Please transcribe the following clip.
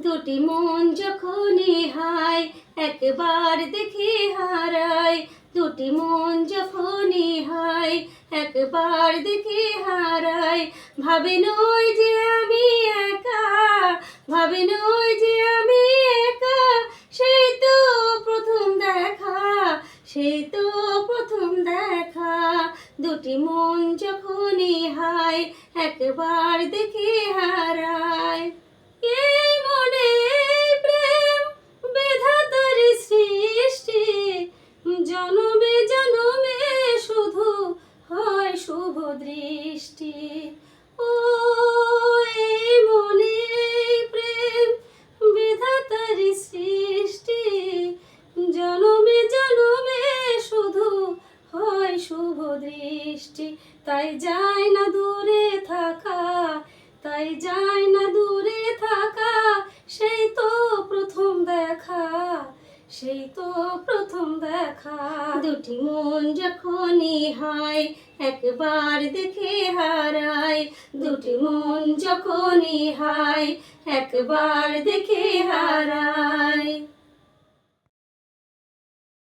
দুটি মন যখনই হায় একবার দেখে হারায়। দুটি মন যখনই হায় একবার দেখে হারায়। ভাবে নয় যে আমি একা, ভাবে নয় যে আমি একা, সেই তো প্রথম দেখা, সেই তো প্রথম দেখা। দুটি মন যখনই হায় একবার দেখে হারায়। এই মনে প্রেম বিধাতার সৃষ্টি, জনমে জনমে শুধু হয় শুভ দৃষ্টি। ও এই মনে প্রেম বিধাতার সৃষ্টি, জনমে জনমে শুধু হয় শুভ দৃষ্টি। তাই যায় না দূরে থাকা, তাই যায় না দূরে থাকা, সেই তো প্রথম দেখা, সেই তো প্রথম দেখা। দুটি মন যখনই হায় একবার দেখে হারায়। দুটি মন যখনই হায় একবার দেখে হারায়।